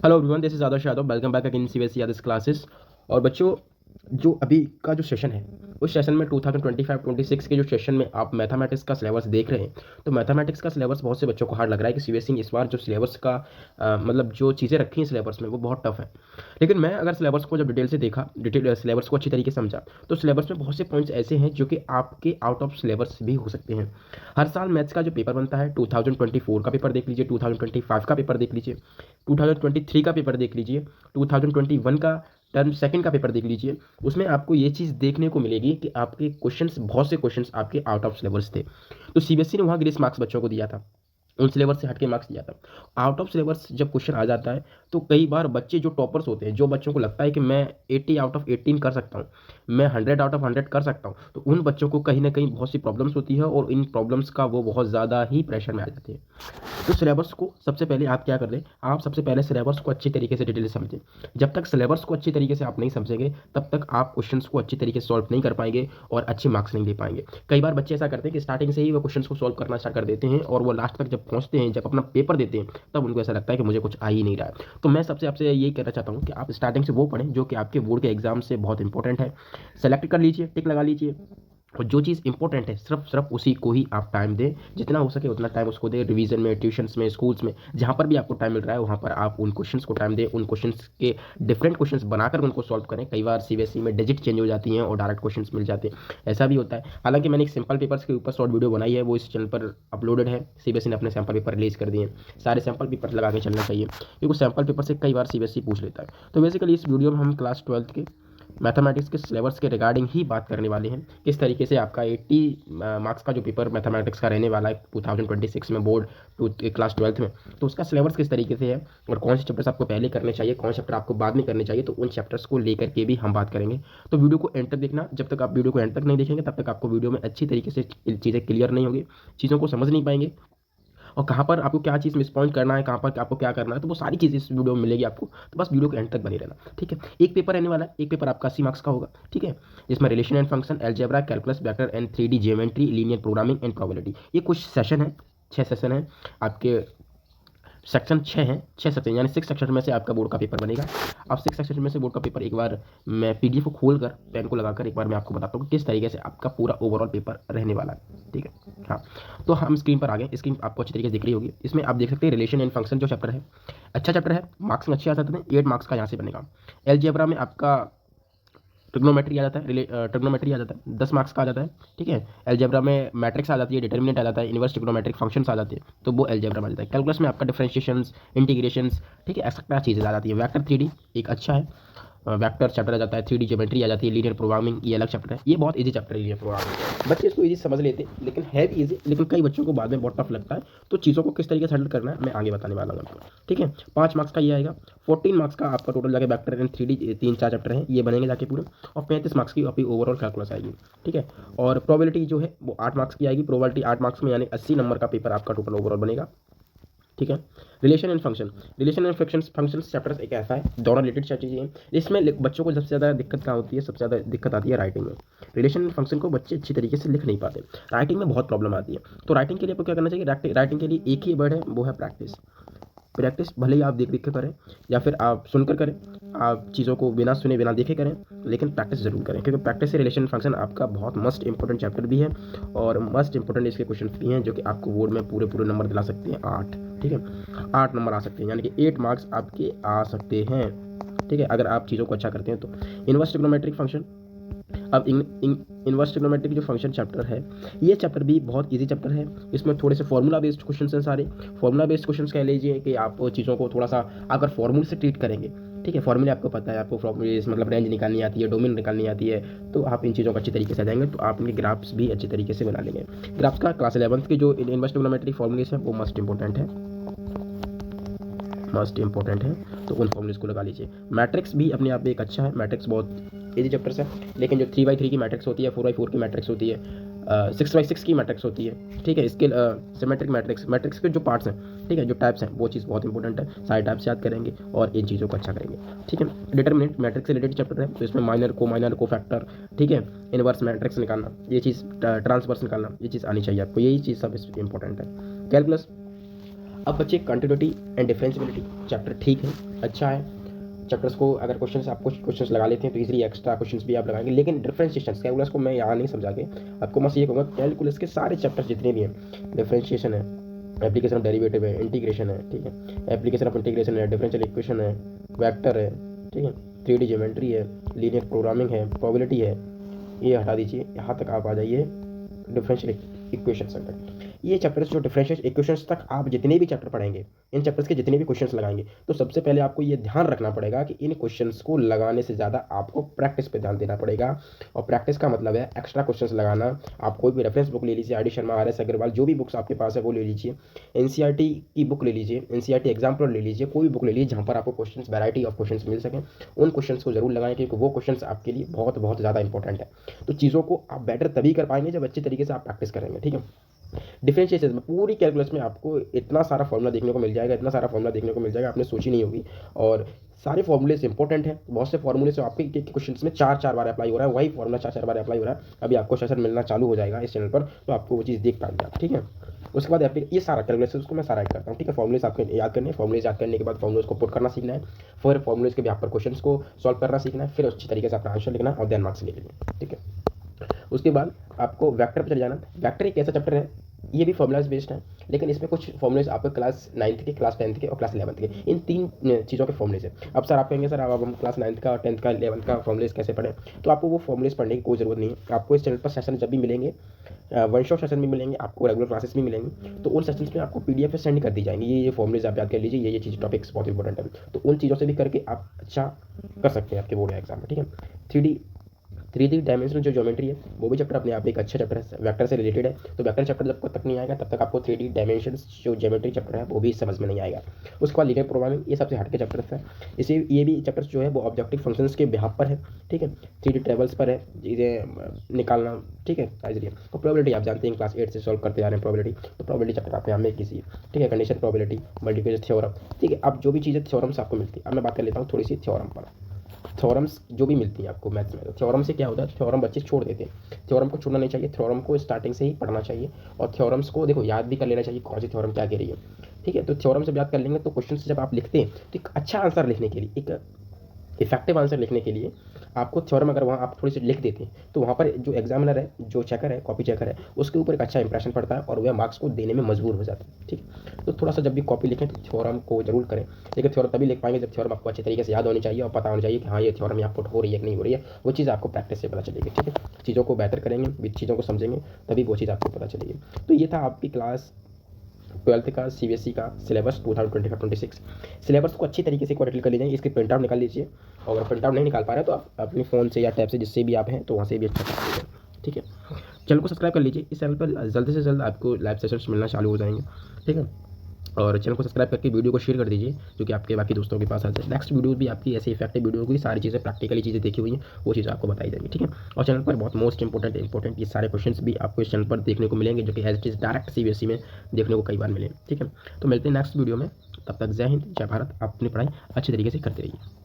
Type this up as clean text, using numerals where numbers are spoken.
Hello everyone, this is Adarsh Yadav. Welcome back again CBSE Yadav classes. और बच्चों, जो अभी का जो सेशन है उस सेशन में 2025-26 के जो सेशन में आप मैथमेटिक्स का सिलेबस देख रहे हैं, तो मैथमेटिक्स का सिलेबस बहुत से बच्चों को हार्ड लग रहा है कि सीबीएसई ने इस बार जो सिलेबस का मतलब जो चीज़ें रखी हैं सिलेबस में वो बहुत टफ है। लेकिन मैं अगर सिलेबस को जब डिटेल से देखा, डिटेल सिलेबस को अच्छी तरीके से समझा, तो सिलेबस में बहुत से पॉइंट्स ऐसे हैं जो कि आपके आउट ऑफ सिलेबस भी हो सकते हैं। हर साल मैथ्स का जो पेपर बनता है, 2024 का पेपर देख लीजिए, 2025 का पेपर देख लीजिए, 2023 का पेपर देख लीजिए, 2021 का टर्म सेकंड का पेपर देख लीजिए। उसमें आपको ये चीज़ देखने को मिलेगी कि आपके क्वेश्चंस, बहुत से क्वेश्चंस आपके आउट ऑफ सिलेबस थे। तो सीबीएसई ने वहाँ ग्रेस मार्क्स बच्चों को दिया था, उन सिलेबस से हटके मार्क्स दिया था। आउट ऑफ सिलेबस जब क्वेश्चन आ जाता है तो कई बार बच्चे जो टॉपर्स होते हैं, जो बच्चों को लगता है कि मैं 80 आउट ऑफ 18 कर सकता हूँ, मैं 100 आउट ऑफ 100 कर सकता हूँ, तो उन बच्चों को कहीं ना कहीं बहुत सी प्रॉब्लम्स होती है और इन प्रॉब्लम्स का वो बहुत ज़्यादा ही प्रेशर में आ जाते हैं। तो सिलेबस को सबसे पहले आप क्या कर लें, आप सबसे पहले सिलेबस को अच्छी तरीके से डिटेल समझें। जब तक सिलेबस को अच्छी तरीके से आप नहीं समझेंगे तब तक आप क्वेश्चंस को अच्छी तरीके से सॉल्व नहीं कर पाएंगे और अच्छे मार्क्स नहीं ले पाएंगे। कई बार बच्चे ऐसा करते हैं कि स्टार्टिंग से ही वो क्वेश्चंस को सॉल्व करना स्टार्ट कर देते हैं और वो लास्ट तक जब पहुंचते हैं, जब अपना पेपर देते हैं, तब उनको ऐसा लगता है कि मुझे कुछ आ ही नहीं रहा है। तो मैं सबसे आपसे यही कहना चाहता हूँ कि आप स्टार्टिंग से वो पढ़ें जो कि आपके बोर्ड के एग्जाम से बहुत इंपॉर्टेंट है। सेलेक्ट कर लीजिए, टिक लगा लीजिए, और जो चीज़ इंपॉर्टेंट है सिर्फ सिर्फ उसी को ही आप टाइम दें। जितना हो सके उतना टाइम उसको दें, रिवीजन में, ट्यूशन्स में, स्कूल्स में, जहाँ पर भी आपको टाइम मिल रहा है वहाँ पर आप उन क्वेश्चंस को टाइम दें। उन क्वेश्चंस के डिफरेंट क्वेश्चंस बनाकर उनको सॉल्व करें। कई बार सीबीएसई में डिजिट चेंज हो जाती हैं और डायरेक्ट क्वेश्चंस मिल जाते हैं, ऐसा भी होता है। हालांकि मैंने एक सिंपल पेपर्स के ऊपर शॉर्ट वीडियो बनाई है, वो इस चैनल पर अपलोडेड है। सीबीएसई ने अपने सैम्पल पेपर रिलीज कर दिए। सारे सैम्पल पेपर लगा के चलना चाहिए, क्योंकि सैम्पल पेपर से कई बार सीबीएसई पूछ लेता है। तो बेसिकली इस वीडियो में हम क्लास 12 के मैथमेटिक्स के सिलेबस के रिगार्डिंग ही बात करने वाले हैं। किस तरीके से आपका 80 मार्क्स का जो पेपर मैथमेटिक्स का रहने वाला है 2026 में बोर्ड क्लास 12 में, तो उसका सिलेबस किस तरीके से है और कौन से चैप्टर्स आपको पहले करने चाहिए, कौन से चैप्टर आपको बाद में करने चाहिए, तो उन चैप्टर्स को लेकर के भी हम बात करेंगे। तो वीडियो को एंड तक देखना। जब तक आप वीडियो को एंड तक नहीं देखेंगे तब तक आपको वीडियो में अच्छी तरीके से चीज़ें क्लियर नहीं होगी, चीज़ों को समझ नहीं पाएंगे, और कहाँ पर आपको क्या चीज़ मिस पॉइंट करना है, कहाँ पर आपको क्या करना है, तो वो सारी चीज़ इस वीडियो में मिलेगी आपको। तो बस वीडियो के एंड तक बने रहना, ठीक है। एक पेपर रहने वाला है, एक पेपर आपका 80 मार्क्स का होगा, ठीक है, जिसमें relation and function, algebra, calculus, vector and 3D geometry, linear programming and probability, ये कुछ सेशन है, 6 सेशन है आपके। सेक्शन 6 है, 6 सेक्शन यानी 6 सेक्शन में से आपका बोर्ड का पेपर बनेगा। अब 6 सेक्शन में से बोर्ड का पेपर एक बार मैं पीडीएफ को खोल कर पेन को लगाकर एक बार मैं आपको बताता हूँ किस तरीके से आपका पूरा ओवरऑल पेपर रहने वाला है, ठीक है। हाँ, तो हम स्क्रीन पर आ गए। स्क्रीन आपको अच्छी तरीके से दिख रही होगी। इसमें आप देख सकते हैं रिलेशन एंड फंक्शन जो चैप्टर है, अच्छा चैप्टर है, मार्क्स में अच्छे आ सकते हैं। 8 मार्क्स का यहाँ से बनेगा। एलजेब्रा में आपका ट्रिग्नोमेट्री आ जाता है, ट्रिग्नोमेट्री आ जाता है, 10 मार्क्स का आ जाता है, ठीक है। अलजेब्रा में मैट्रिक्स आ जाती है, डिटर्मिनेंट आ जाता है, इनवर्स ट्रिग्नोमेट्रिक फंक्शंस आ जाते हैं, तो वो अलजेब्रा में आ जाता है। कैलकुलस में आपका डिफरेंशिएशंस, इंटीग्रेशंस, ठीक है, एक्सेट्रा चीज़ें आ जाती है। वेक्टर 3D एक अच्छा है, वेक्टर चैप्टर आ जाता है। 3D ज्योमेट्री आ जाती है। लीनियर प्रोग्रामिंग ये अलग चैप्टर है, ये बहुत इजी चैप्टर है लीनियर प्रोग्रामिंग। बच्चे इसको इजी समझ लेते हैं, लेकिन है भी इजी, लेकिन कई बच्चों को बाद में बहुत टफ लगता है। तो चीज़ों को किस तरीके से हैंडल करना है मैं आगे बताने वाला हूँ आपको, ठीक है। 5 मार्क्स का ये आएगा। 14 मार्क्स का आपका टोटल जाके वेक्टर एंड 3D 3-4 चैप्टर हैं, ये बनेंगे जाके पूरे। और 35 मार्क्स की आपकी ओवरऑल कैलकुलस आएगी, ठीक है। और प्रोबेबिलिटी जो है वो 8 मार्क्स की आएगी। प्रोबेबिलिटी 8 मार्क्स में यानी 80 नंबर का पेपर आपका टोटल ओवरऑल बनेगा, ठीक है। Relation and function, relation and function chapter एक ऐसा है, दोनों रिलेटेड चीज़ें हैं। इसमें बच्चों को सबसे ज़्यादा दिक्कत क्या होती है, सबसे ज़्यादा दिक्कत आती है राइटिंग में। रिलेशन एंड फंक्शन को बच्चे अच्छी तरीके से लिख नहीं पाते, राइटिंग में बहुत प्रॉब्लम आती है। तो राइटिंग के लिए आपको क्या करना चाहिए, राइटिंग के लिए एक ही वर्ड है, वो है प्रैक्टिस। प्रैक्टिस भले ही आप देख देख के करें या फिर आप सुनकर करें, आप चीज़ों को बिना सुने बिना देखे करें, लेकिन प्रैक्टिस जरूर करें, क्योंकि प्रैक्टिस से रिलेशन फंक्शन आपका बहुत मस्ट इंपॉर्टेंट चैप्टर भी है और मस्ट इंपॉर्टेंट इसके क्वेश्चन भी हैं जो कि आपको बोर्ड में पूरे पूरे नंबर दिला सकते हैं, 8, ठीक है। 8 नंबर आ सकते हैं, यानी कि 8 मार्क्स आपके आ सकते हैं, ठीक है, अगर आप चीज़ों को अच्छा करते हैं तो। इनवर्स ट्रिग्नोमेट्रिक फंक्शन, अब इनवर्स ट्रिग्नोमेट्रिक जो फंक्शन चैप्टर है, ये चैप्टर भी बहुत इजी चैप्टर है। इसमें थोड़े से फॉर्मूला बेस्ड क्वेश्चन हैं सारे। फॉर्मूला बेस्ड क्वेश्चन कह लीजिए कि आप चीज़ों को थोड़ा सा अगर फॉर्मूले से ट्रीट करेंगे, ठीक है, फॉर्मूले आपको पता है, आपको फॉर्मूले मतलब रेंज निकालनी आती है, डोमेन निकालनी आती है, तो आप इन चीज़ों को अच्छी तरीके से आ जाएंगे, तो आप इनके ग्राफ्स भी अच्छी तरीके से बना लेंगे। ग्राफ्स का क्लास 11 के जो इनवर्स ट्रिग्नोमेट्रिक फॉर्मूलेस हैं वो मस्ट इंपॉर्टेंट है, मस्ट इंपॉर्टेंट है, तो उन फॉर्मूलेस को लगा लीजिए। मैट्रिक्स भी अपने आप में एक अच्छा है, मैट्रिक्स बहुत इजी चैप्टर्स है, लेकिन जो 3x3 की मैट्रिक्स होती है, 4x4 की मैट्रिक्स होती है, 6x6 की मैट्रिक्स होती है, ठीक है, इसके सिमेट्रिक मैट्रिक्स, मैट्रिक्स के जो पार्ट्स हैं, ठीक है, जो टाइप्स हैं, वो चीज़ बहुत इंपॉर्टेंट है। सारे टाइप्स याद करेंगे और इन चीज़ों को अच्छा करेंगे, ठीक है। डिटर्मिनेंट मैट्रिक्स से रिलेटेड चैप्टर है, तो इसमें माइनर को फैक्टर, ठीक है, इनवर्स मैट्रिक्स निकालना, ये चीज़, ट्रांसवर्स निकालना, ये चीज़ आनी चाहिए आपको, यही चीज़ सब इंपॉर्टेंट है। कैलकुलस, अब बच्चे कंटिन्यूटी एंड डिफरेंशियबिलिटी चैप्टर ठीक है, अच्छा है। चैप्टर्स को अगर क्वेश्चंस आपको क्वेश्चंस लगा लेते हैं तो इजीली एक्स्ट्रा क्वेश्चंस भी आप लगाएंगे। लेकिन डिफरेंशिएशन कैलकुलस को मैं यहाँ नहीं समझा के आपको बस ये कहूँगा, कैलकुलस के सारे चैप्टर्स जितने भी हैं, डिफरेंशिएशन है, एप्लीकेशन ऑफ डेरिवेटिव है, इंटीग्रेशन है, ठीक है, एप्लीकेशन ऑफ इंटीग्रेशन है, डिफरेंशियल इक्वेशन है, वेक्टर है, ठीक है, 3D ज्योमेट्री है, लीनियर प्रोग्रामिंग है, प्रोबेबिलिटी है, ये हटा दीजिए, यहाँ तक आप आ जाइए डिफरेंशियल इक्वेशन तक। ये चैप्टर्स जो डिफरेंशियल इक्वेशंस तक आप जितने भी चैप्टर पढ़ेंगे, इन चैप्टर्स के जितने भी क्वेश्चंस लगाएंगे, तो सबसे पहले आपको ये ध्यान रखना पड़ेगा कि इन क्वेश्चंस को लगाने से ज़्यादा आपको प्रैक्टिस पे ध्यान देना पड़ेगा। और प्रैक्टिस का मतलब है एक्स्ट्रा क्वेश्चंस लगाना। आप कोई भी रेफरेंस बुक ले लीजिए, आर डी शर्मा, आर एस अग्रवाल, जो भी बुक्स आपके पास है वो ले लीजिए, एनसीईआरटी की बुक ले लीजिए, एनसीईआरटी एग्जाम्पलर ले लीजिए, कोई भी बुक ले लीजिए जहाँ पर आपको क्वेश्चंस, वैरायटी ऑफ क्वेश्चंस मिल सकें। उन क्वेश्चंस को जरूर लगाएं क्योंकि वो क्वेश्चंस आपके लिए बहुत बहुत ज़्यादा इंपॉर्टेंट है। तो चीज़ों को आप बेटर तभी कर पाएंगे जब अच्छे तरीके से आप प्रैक्टिस करेंगे, ठीक है। डिफरेंशिएशन में पूरी कैलकुलस में आपको इतना सारा फॉर्मूला देखने को मिल जाएगा, इतना सारा फॉर्मूला देखने को मिल जाएगा, आपने सोची नहीं होगी। और सारे फॉर्मूले इंपॉर्टेंट है, बहुत से फॉर्मूले से आपके क्वेश्चंस में 4-4 बार अप्लाई हो रहा है, वही फॉर्मूला 4-4 बार अप्लाई हो रहा है। अभी आपको सेशन मिलना चालू हो जाएगा इस चैनल पर, तो आपको वो चीज़ देख पाएंगे आप, ठीक है। उसके बाद ये सारा कैलकुलेशन उसको मैं सारा ऐड करता हूँ, ठीक है। फॉर्मूलेस आपको याद करने हैं, फॉर्मूलेस याद करने के बाद फॉर्मूलेस को पुट करना सीखना है, फिर फॉर्मूलेस के बिहाफ पर क्वेश्चंस को सॉल्व करना सीखना है, फिर अच्छी तरीके से अपना आंसर लिखना और देन मार्क्स ले लेंगे, ठीक है। उसके बाद आपको वेक्टर पर चले जाना। वेक्टर एक ऐसा चैप्टर है, ये भी फॉर्मूलाज बेस्ड है, लेकिन इसमें कुछ फॉर्मूलेज आपको क्लास 9th के, क्लास 10th के और क्लास 11th के, इन 3 चीज़ों के फॉर्मूलेज है। अब सर आप कहेंगे सर अब हम क्लास 9th का, 10th का, 11th का फॉर्मूलेज कैसे पढ़ें? तो आपको वो फॉर्मूलेज पढ़ने की कोई ज़रूरत नहीं है। आपको इस चैनल पर सेशन जब भी मिलेंगे, वन शॉट सेशन भी मिलेंगे, आपको रेगुलर क्लासेस भी मिलेंगे, तो उन सेशंस में आपको PDF पे सेंड कर दी जाएंगी। ये फॉर्मूलेज आप याद कर लीजिए, ये चीज़ टॉपिक्स बहुत इंपॉर्टेंट है, तो उन चीज़ों से भी करके आप अच्छा कर सकते हैं आपके बोर्ड एग्जाम में, ठीक है। 3D डायमेंशनल जो ज्योमेट्री है वो भी चैप्टर अपने आप में एक अच्छा चैप्टर है, वेक्टर से रिलेटेड है। तो वेक्टर चैप्टर जब तक नहीं आएगा तब तक आपको 3D डायमेंशंस जो ज्योमेट्री चैप्टर है वो भी समझ में नहीं आएगा। उसके बाद लीनियर प्रोग्रामिंग, ये सबसे हटके चैप्टर है। इसे ये भी चैप्टर्स जो है वो ऑब्जेक्टिव फंक्शंस के बिहाफ पर है, ठीक है, 3D टेबल्स पर है, चीज़ें निकालना, ठीक है, इसलिए। और प्रोबेबिलिटी आप जानते हैं क्लास 8 से सॉल्व करते जा रहे हैं प्रोबेबिलिटी, तो प्रोबेबिलिटी चैप्टर आप यहाँ में किसी, ठीक है, कंडीशन प्रोबेबिलिटी, मल्टीप्लिकेशन थ्योरम, ठीक है। अब जो भी चीज़ें थ्योरम्स आपको मिलती है, अब मैं बात कर लेता हूँ थोड़ी सी थ्योरम पर। थ्योरम्स जो भी मिलती है आपको मैथ्स में, तो थ्योरम से क्या होता है, थ्योरम बच्चे छोड़ देते हैं। थ्योरम को छोड़ना नहीं चाहिए, थ्योरम को स्टार्टिंग से ही पढ़ना चाहिए और थ्योरम्स को देखो याद भी कर लेना चाहिए कौन सी थ्योरम क्या कह रही है, ठीक है। तो थ्योरम जब याद कर लेंगे तो क्वेश्चन जब आप लिखते हैं तो एक अच्छा आंसर लिखने के लिए, एक इफेक्टिव आंसर लिखने के लिए आपको थ्योरम अगर वहाँ आप थोड़ी सी लिख देते हैं तो वहाँ पर जो एग्जामिनर है, जो चेकर है, कॉपी चेकर है, उसके ऊपर एक अच्छा इंप्रेशन पड़ता है और वह मार्क्स को देने में मजबूर हो जाता है, ठीक है। तो थोड़ा सा जब भी कॉपी लिखें तो थ्योरम को जरूर करें, लेकिन थ्योरम तभी लिख पाएंगे जब थ्योरम आपको अच्छे तरीके से याद होनी चाहिए और पता होना चाहिए कि हाँ ये थ्योरम यहाँ पुट हो रही है कि नहीं हो रही है। वो चीज़ आपको प्रैक्टिस से पता चलेगी, ठीक है। चीज़ों को बेहतर करेंगे, चीज़ों को समझेंगे, तभी वो चीज़ आपको पता चलेगी। तो ये था आपकी क्लास 12th का CBSE का सिलेबस 2025-26। सिलेबस को अच्छी तरीके से एक बार कर लीजिए, इसके प्रिंट आउट निकाल लीजिए, और अगर प्रिंट आउट नहीं निकाल पा रहे तो आप अपने फ़ोन से या टैब से जिससे भी आप हैं तो वहाँ से भी अच्छा कर लीजिए, ठीक है। चैनल को सब्सक्राइब कर लीजिए, इस चैनल पर जल्द से जल्द आपको लाइव सेशंस मिलना चालू हो जाएंगे, ठीक है। और चैनल को सब्सक्राइब करके वीडियो को शेयर कर दीजिए जो कि आपके बाकी दोस्तों के पास आ जाए। नेक्स्ट वीडियो भी आपकी ऐसी इफेक्टिव वीडियो होगी, सारी चीज़ें प्रैक्टिकली चीज़ें देखी हुई हैं वो चीज़ें आपको बताई जाएंगी, ठीक है। और चैनल पर बहुत मोस्ट इंपॉर्टेंट ये सारे क्वेश्चंस भी आपको इस चैनल पर देखने को मिलेंगे जो कि as it is direct CBSE में देखने को कई बार मिले, ठीक है। तो मिलते हैं नेक्स्ट वीडियो में, तब तक जय हिंद, जय भारत। आप अपनी पढ़ाई अच्छी तरीके से करते रहिए।